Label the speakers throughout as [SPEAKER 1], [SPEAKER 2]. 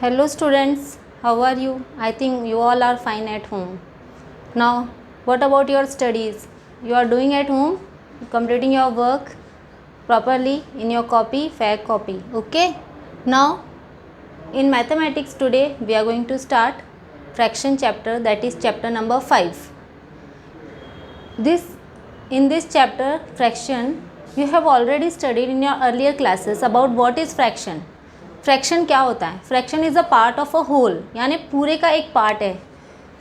[SPEAKER 1] Hello students, how are you? I think you all are fine at home. Now, what about your studies? You are doing at home, completing your work properly in your copy, fair copy. Okay? Now, in mathematics today, we are going to start fraction chapter, that is chapter number 5. In this chapter, fraction, you have already studied in your earlier classes about what is fraction. Fraction क्या होता है? Fraction is a part of a whole, यानी पूरे का एक part है.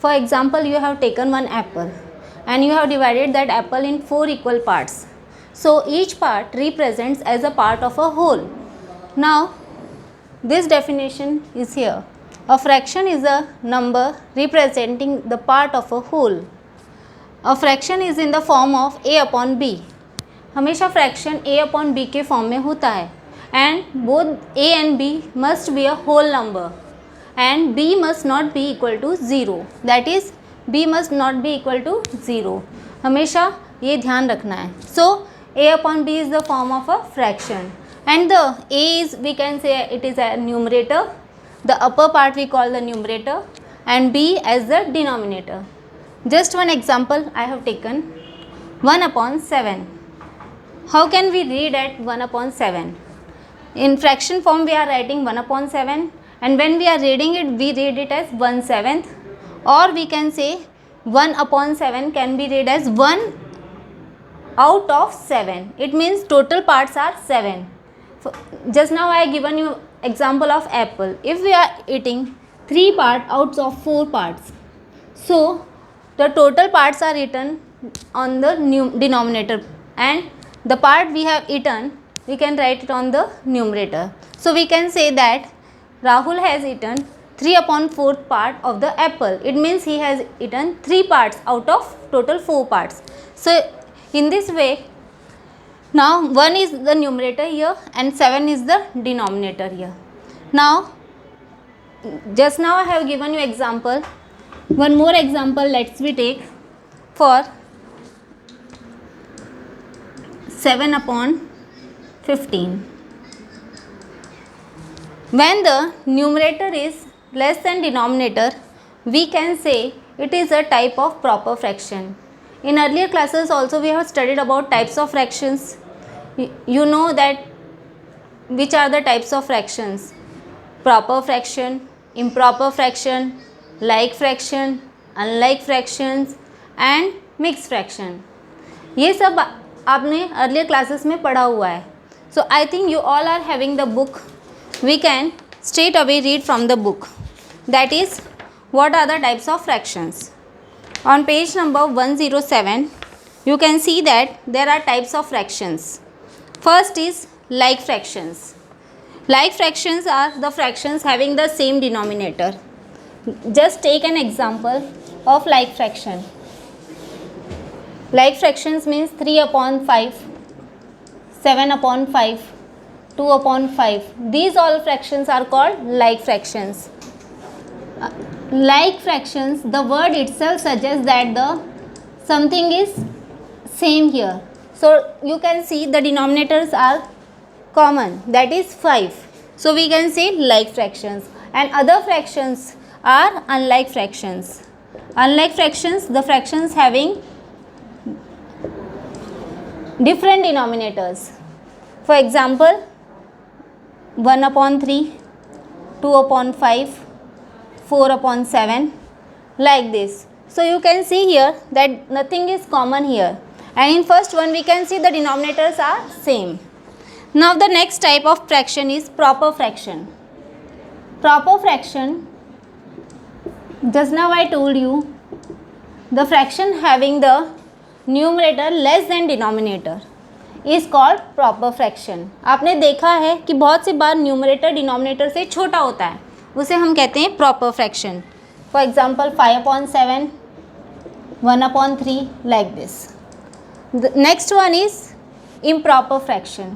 [SPEAKER 1] For example, you have taken one apple and you have divided that apple in 4 equal parts. So each part represents as a part of a whole. Now this definition is here. A fraction is a number representing the part of a whole. A fraction is in the form of a upon b. हमेशा fraction a upon b के form में होता है. And both a and b must be a whole number and b must not be equal to 0. That is, b must not be equal to 0. हमेशा ये ध्यान रखना है. So a upon b is the form of a fraction and the a is, we can say it is a numerator. The upper part we call the numerator and b as the denominator. Just one example I have taken, 1 upon 7. How can we read at 1 upon 7? In fraction form we are writing 1 upon 7 and when we are reading it, we read it as 1/7, or we can say 1 upon 7 can be read as 1 out of 7. It means total parts are 7. Just now I given you example of apple. If we are eating 3 parts out of 4 parts, so the total parts are written on the denominator and the part we have eaten, we can write it on the numerator. So we can say that Rahul has eaten 3 upon 4th part of the apple. It means he has eaten 3 parts out of total 4 parts. So in this way, now 1 is the numerator here and 7 is the denominator here. Now, just now I have given you example. One more example let's we take for 7 upon 15. When the numerator is less than denominator, we can say it is a type of proper fraction. In earlier classes also we have studied about types of fractions. You know that which are the types of fractions: proper fraction, improper fraction, like fraction, unlike fractions and mixed fraction. ये सब आपने earlier classes में पढ़ा हुआ है. So I think you all are having the book. We can straight away read from the book. That is, what are the types of fractions? On page number 107, you can see that there are types of fractions. First is like fractions. Like fractions are the fractions having the same denominator. Just take an example of like fraction. Like fractions means 3 upon 5. 7 upon 5, 2 upon 5. These all fractions are called like fractions. Like fractions, the word itself suggests that the something is same here. So you can see the denominators are common, that is 5. So we can say like fractions. And other fractions are unlike fractions. Unlike fractions, the fractions having different denominators. For example, 1 upon 3, 2 upon 5, 4 upon 7, like this. So you can see here that nothing is common here. And in first one we can see the denominators are same. Now the next type of fraction is proper fraction. Proper fraction, just now I told you, the fraction having the numerator less than denominator is called proper fraction. आपने देखा है कि बहुत सी बार numerator denominator से छोटा होता है, उसे हम कहते हैं proper fraction. For example 5 upon 7, 1 upon 3, like this. Next one is improper fraction.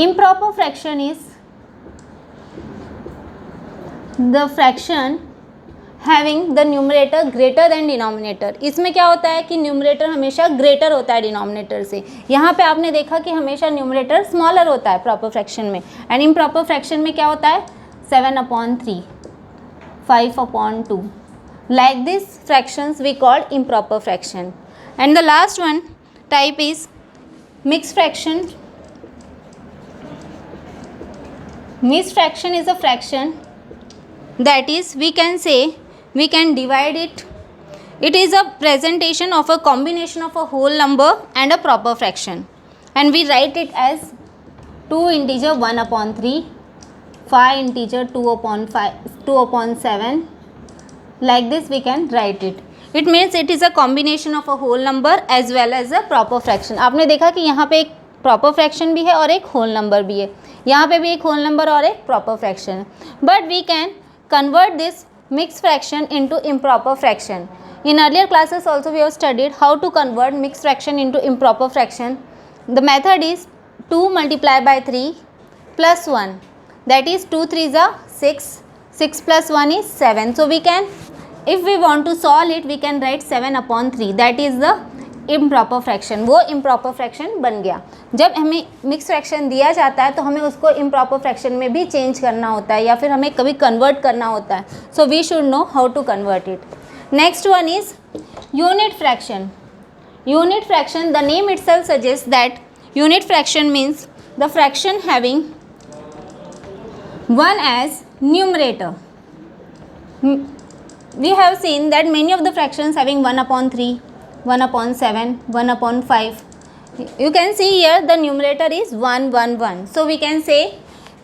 [SPEAKER 1] Improper fraction is the fraction having the numerator greater than denominator. इसमें क्या होता है कि न्यूमरेटर हमेशा ग्रेटर होता है डिनोमिनेटर से. यहाँ पे आपने देखा कि हमेशा न्यूमरेटर स्मॉलर होता है प्रॉपर फ्रैक्शन में. एंड इम्प्रॉपर फ्रैक्शन में क्या होता है, 7/3, 5/2. Like this fractions we call improper fraction. And the last one type is mixed fraction. Mixed fraction is a fraction that is, we can say, we can divide it. It is a presentation of a combination of a whole number and a proper fraction, and we write it as 2 integer 1/3, 5 integer 2/7. Like this we can write it. It means it is a combination of a whole number as well as a proper fraction. आपने देखा कि यहाँ पे एक proper fraction भी है और एक होल नंबर भी है, यहाँ पे भी एक होल नंबर और एक प्रॉपर फ्रैक्शन है. But we can convert this mixed fraction into improper fraction. In earlier classes also we have studied how to convert mixed fraction into improper fraction. The method is 2 multiplied by 3 plus 1, that is 2 3s are 6, 6 plus 1 is 7. So we can, if we want to solve it, we can write 7/3, that is the improper fraction. वो improper fraction बन गया. जब हमें mix fraction दिया जाता है तो हमें उसको इम्प्रॉपर फ्रैक्शन में भी चेंज करना होता है या फिर हमें कभी कन्वर्ट करना होता है. So we should know how to convert it. Next one is unit fraction. Unit fraction, the name itself suggest that unit fraction means the fraction having one as numerator. We have seen that many of the fractions having 1/3, 1/7, 1/5. You can see here the numerator is 1 1 1. So we can say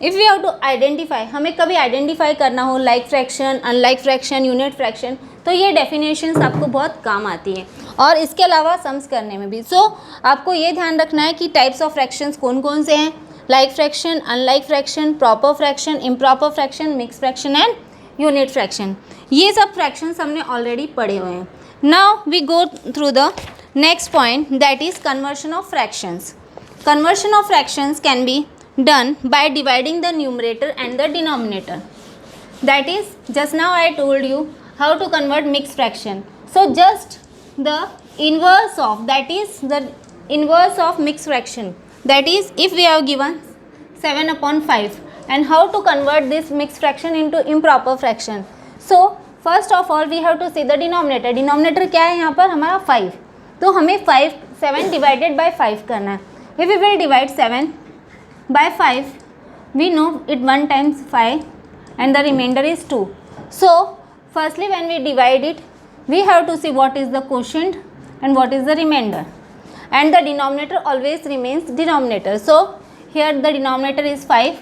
[SPEAKER 1] if we have to identify, हमें कभी identify करना हो like fraction, unlike fraction, unit fraction, तो ये definitions आपको बहुत काम आती है और इसके अलावा सम्स करने में भी. सो आपको ये ध्यान रखना है कि टाइप्स ऑफ फ्रैक्शंस कौन कौन से हैं. Like fraction, unlike fraction, proper fraction, improper fraction, mix fraction and unit fraction. ये सब फ्रैक्शंस हमने ऑलरेडी पढ़े हुए हैं. Now we go through the next point, that is conversion of fractions. Conversion of fractions can be done by dividing the numerator and the denominator. That is, just now I told you how to convert mixed fraction. So just the inverse of, that is the inverse of mixed fraction. That is, if we have given 7/5 and how to convert this mixed fraction into improper fraction. So first of all we have to see the denominator. Denominator क्या है यहाँ पर हमारा 5, तो हमें 7 divided by 5 करना है. If we will divide 7 by 5, we know it 1 times 5 and the remainder is 2. So firstly when we divide it, we have to see what is the quotient and what is the remainder, and the denominator always remains denominator. So here the denominator is 5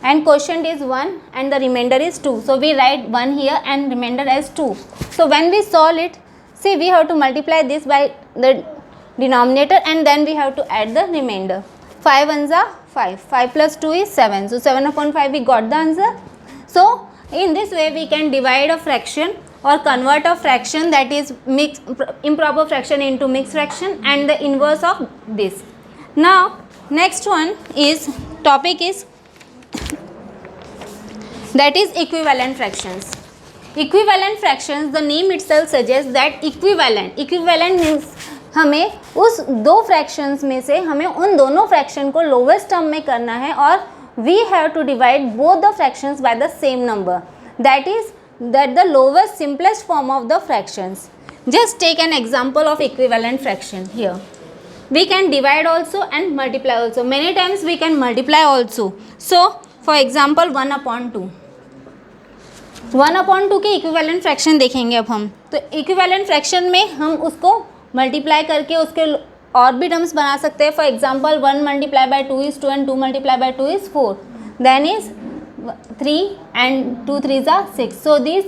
[SPEAKER 1] and quotient is 1 and the remainder is 2. So we write 1 here and remainder as 2. So when we solve it, see we have to multiply this by the denominator and then we have to add the remainder. 5 ones are 5, 5 plus 2 is 7. So 7/5 we got the answer. So in this way we can divide a fraction or convert a fraction that is improper fraction into mixed fraction and the inverse of this. Now next one is topic is that is equivalent fractions. Equivalent fractions, the name itself suggests that equivalent means हमें उस दो fractions में से हमें उन दोनों fraction को lowest term में करना है और we have to divide both the fractions by the same number, that is that the lowest simplest form of the fractions. Just take an example of equivalent fraction here. We can divide also and multiply also. Many times we can multiply also. So for example 1/2. 1/2 के equivalent fraction देखेंगे अब हम. तो equivalent fraction में हम उसको multiply करके उसके और भी टर्म्स बना सकते हैं. For example 1 multiplied by 2 is 2 and 2 multiplied by 2 is 4. Then is 3 and 2 3s are 6. So these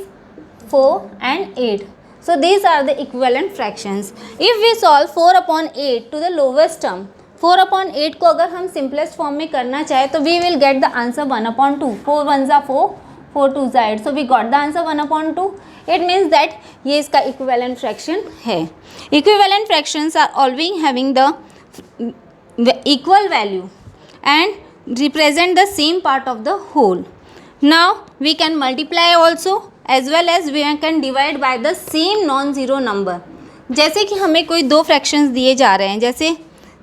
[SPEAKER 1] 4 and 8. So these are the equivalent fractions. If we solve 4/8 to the lowest term, 4/8 को अगर हम simplest form में करना चाहे तो we will get the answer 1/2. 4 1s are 4, 4 2s are 8. So we got the answer 1/2. It means that ये इसका equivalent fraction है. Equivalent fractions are always having the equal value and represent the same part of the whole. Now we can multiply also as well as we can divide by the same non-zero number. जैसे कि हमें कोई दो fractions दिए जा रहे हैं, जैसे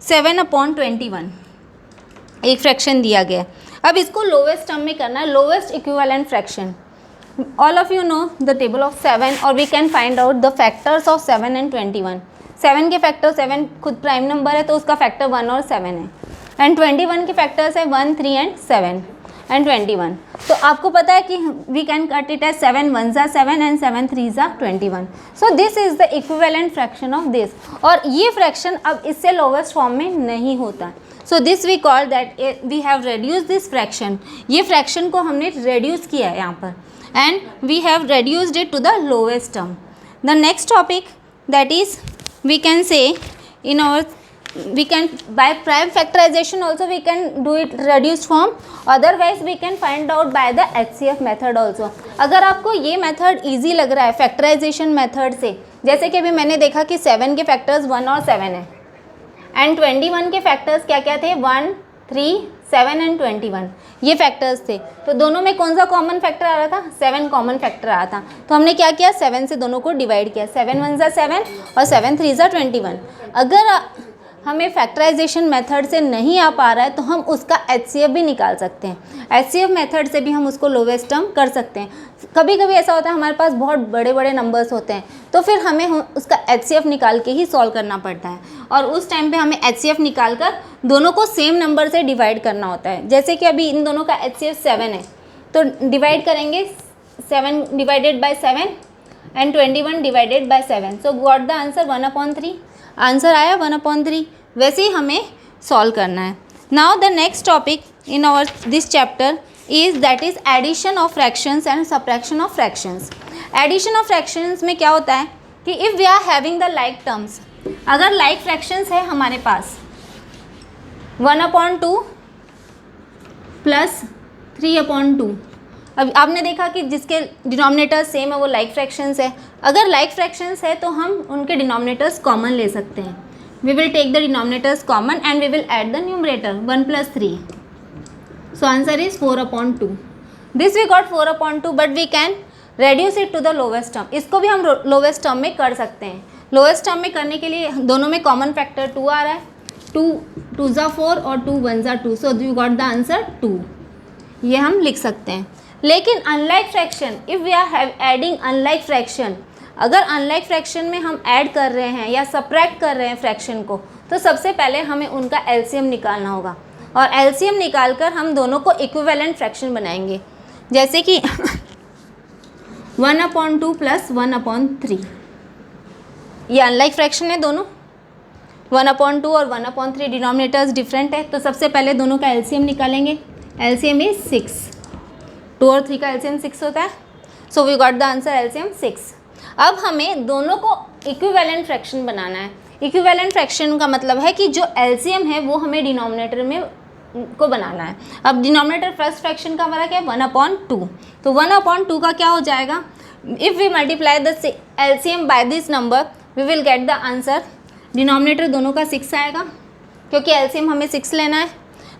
[SPEAKER 1] 7/21 एक फ्रैक्शन दिया गया है. अब इसको लोवेस्ट टर्म में करना है, lowest equivalent fraction. All of you know the table of 7 और we can find out the factors of 7 and 21। 7 के फैक्टर, 7 खुद प्राइम नंबर है तो उसका फैक्टर 1 और 7 है, एंड 21 के फैक्टर्स है 1, 3 एंड 7 एंड 21। तो आपको पता है कि we can cut it as 7 1s are 7 and 7 3s are 21। So this is the equivalent fraction of this, और ये फ्रैक्शन अब इससे लोवेस्ट फॉर्म में नहीं होता। So this we call that we have reduce this fraction, ये fraction को हमने रेड्यूस किया है यहाँ पर, and we have reduced it to the lowest term. The next topic that is we can say in our, we can by prime factorization also we can do it reduced form, otherwise we can find out by the HCF method also। अगर आपको ये method easy लग रहा है factorisation method से, जैसे कि अभी मैंने देखा कि 7 के फैक्टर्स 1 और 7 है, एंड 21 के फैक्टर्स क्या क्या थे, 1, 3, 7 एंड 21, ये फैक्टर्स थे। तो दोनों में कौन सा कॉमन फैक्टर आ रहा था, 7 कॉमन फैक्टर आ रहा था। तो हमने क्या किया, 7 से दोनों को डिवाइड किया, 7 1s are 7 और 7 3s are 21। अगर हमें फैक्टराइजेशन मेथड से नहीं आ पा रहा है तो हम उसका HCF भी निकाल सकते हैं, HCF मेथड से भी हम उसको लोवेस्ट टर्म कर सकते हैं। कभी कभी ऐसा होता है हमारे पास बहुत बड़े बड़े नंबर्स होते हैं, तो फिर हमें उसका HCF निकाल के ही सॉल्व करना पड़ता है, और उस टाइम पे हमें HCF निकाल कर दोनों को सेम नंबर से डिवाइड करना होता है। जैसे कि अभी इन दोनों का HCF 7 है, तो डिवाइड करेंगे 7 divided by 7 and 21 divided by 7, so got the answer 1/3, answer आया 1/3। वैसे ही हमें सॉल्व करना है। Now the next topic in our this chapter is that is addition of fractions and subtraction of fractions. Addition of fractions में क्या होता है कि if we are having the like terms, अगर लाइक फ्रैक्शंस है हमारे पास 1/2 प्लस 3/2, अब आपने देखा कि जिसके डिनोमिनेटर्स सेम है वो लाइक फ्रैक्शंस है। अगर लाइक फ्रैक्शंस है तो हम उनके डिनोमिनेटर्स कॉमन ले सकते हैं। We will take the denominators common and we will add the numerator 1 + 3, so answer is 4/2। This we got 4/2, but we can reduce it to the lowest term. इसको भी हम लोवेस्ट टर्म में कर सकते हैं। लोवेस्ट टर्म में करने के लिए दोनों में कॉमन फैक्टर 2 आ रहा है, 2 2s are 4 और 2 1s are 2, so you got the answer 2, ये हम लिख सकते हैं। लेकिन unlike fraction, if we are adding unlike fraction, अगर अनलाइक फ्रैक्शन में हम ऐड कर रहे हैं या सब्ट्रैक्ट कर रहे हैं फ्रैक्शन को, तो सबसे पहले हमें उनका LCM निकालना होगा, और LCM निकाल कर हम दोनों को इक्विवेलेंट फ्रैक्शन बनाएंगे। जैसे कि 1/2 प्लस 1/3, ये अनलाइक फ्रैक्शन है दोनों, 1/2 और 1/3 डिनोमिनेटर्स डिफरेंट है। तो सबसे पहले दोनों का LCM निकालेंगे। LCM इज 6, 2 और 3 का LCM 6 होता है, so we got the answer LCM 6। अब हमें दोनों को इक्विवेलेंट फ्रैक्शन बनाना है। इक्विवेलेंट फ्रैक्शन का मतलब है कि जो LCM है वो हमें डिनोमिनेटर में को बनाना है। अब डिनोमिनेटर फर्स्ट फ्रैक्शन का हमारा क्या है, 1/2, तो 1/2 का क्या हो जाएगा, if we multiply the LCM by this number we will get the answer. Denominator दोनों का 6 आएगा, क्योंकि LCM हमें 6 लेना है।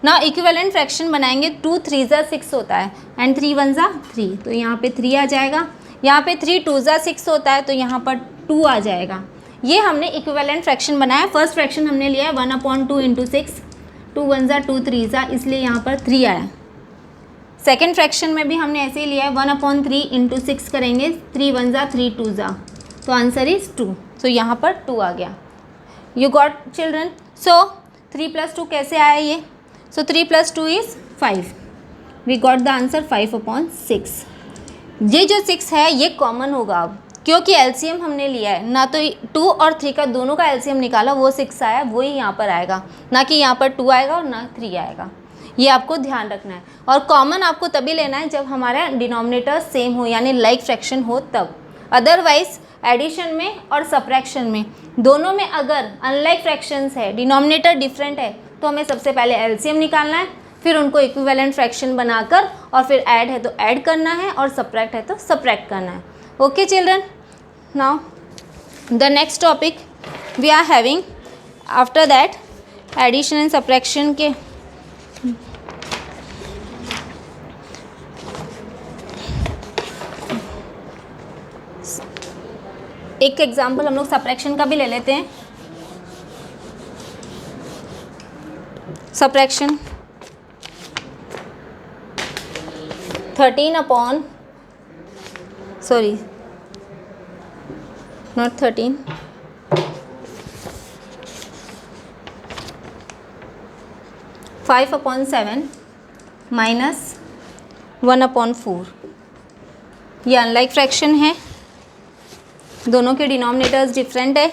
[SPEAKER 1] ना इक्विवेलेंट फ्रैक्शन बनाएंगे, 2 3s are 6 होता है एंड 3 1s are 3, तो यहाँ पे 3 आ जाएगा। यहाँ पे 3 2s are 6 होता है, तो यहाँ पर 2 आ जाएगा। ये हमने इक्विवेलेंट फ्रैक्शन बनाया। फर्स्ट फ्रैक्शन हमने लिया है 1/2 × 6, 2 1s are 2 3s are, इसलिए यहाँ पर 3 आया। सेकेंड फ्रैक्शन में भी हमने ऐसे ही लिया है 1/3 × 6 करेंगे, 3 1s are 3 2s are, तो आंसर इज 2, तो यहाँ पर 2 आ गया। You got children. सो 3 + 2 कैसे आया ये, so 3 + 2 is 5, we got the answer 5/6। ये जो 6 है ये कॉमन होगा अब, क्योंकि LCM हमने लिया है ना, तो 2 और 3 का दोनों का LCM निकाला, वो 6 आया, वही यहाँ पर आएगा, ना कि यहाँ पर 2 आएगा और ना 3 आएगा। ये आपको ध्यान रखना है। और कॉमन आपको तभी लेना है जब हमारा डिनोमिनेटर सेम हो, यानी लाइक फ्रैक्शन हो तब। अदरवाइज एडिशन में और सब्ट्रैक्शन में दोनों में अगर अनलाइक फ्रैक्शंस है, डिनोमिनेटर डिफरेंट है, तो हमें सबसे पहले LCM निकालना है, फिर उनको इक्विवेलेंट फ्रैक्शन बनाकर, और फिर ऐड है तो ऐड करना है और सब्ट्रैक्ट है तो सब्ट्रैक्ट करना है। Okay children, now the next topic we are having after that addition and subtraction के एक एग्जाम्पल हम लोग सब्ट्रैक्शन का भी ले लेते हैं। Subtraction 13 upon, sorry, not 13, 5/7 minus 1/4। ये अनलाइक फ्रैक्शन है, दोनों के डिनोमिनेटर्स डिफरेंट है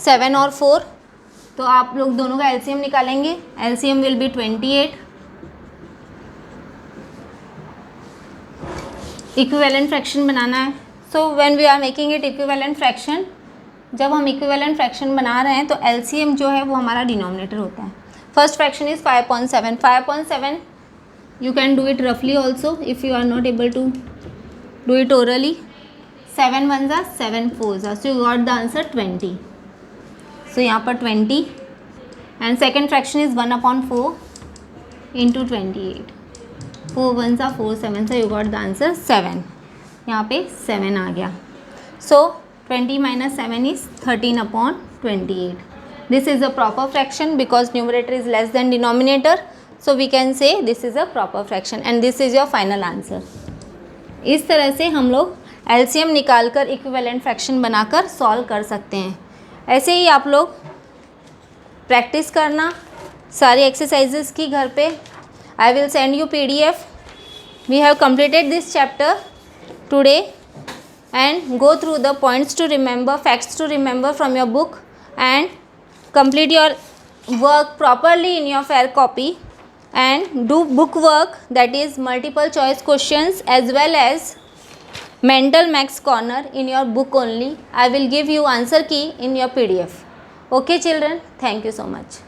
[SPEAKER 1] 7 और 4, तो आप लोग दोनों का एलसीएम निकालेंगे। LCM will be 28। Equivalent fraction बनाना है। So when we are making it equivalent fraction, जब हम इक्विवेलेंट फ्रैक्शन बना रहे हैं तो एलसीएम जो है वो हमारा डिनोमिनेटर होता है। First fraction is 5/7। 5/7 you can do it roughly also if you are not able to do it orally। 7 1s are 7 4s are, so you got the answer 20। so यहाँ पर 20 and second fraction is 1/4 into 28। 4 1s are 4 7s are, you got the answer 7। यहाँ पे 7 आ गया। so 20 minus 7 is 13/28। this is a proper fraction because numerator is less than denominator, so we can say this is a proper fraction and this is your final answer। इस तरह से हम लोग LCM निकालकर equivalent fraction बनाकर solve कर सकते हैं। ऐसे ही आप लोग प्रैक्टिस करना सारी एक्सरसाइजेस की घर पे। I will send you PDF. We have completed this chapter today and go through the points to remember, facts to remember from your book and complete your work properly in your fair copy and do book work, that is multiple choice questions as well as mental max corner in your book only. I will give you answer key in your PDF. Okay children, thank you so much.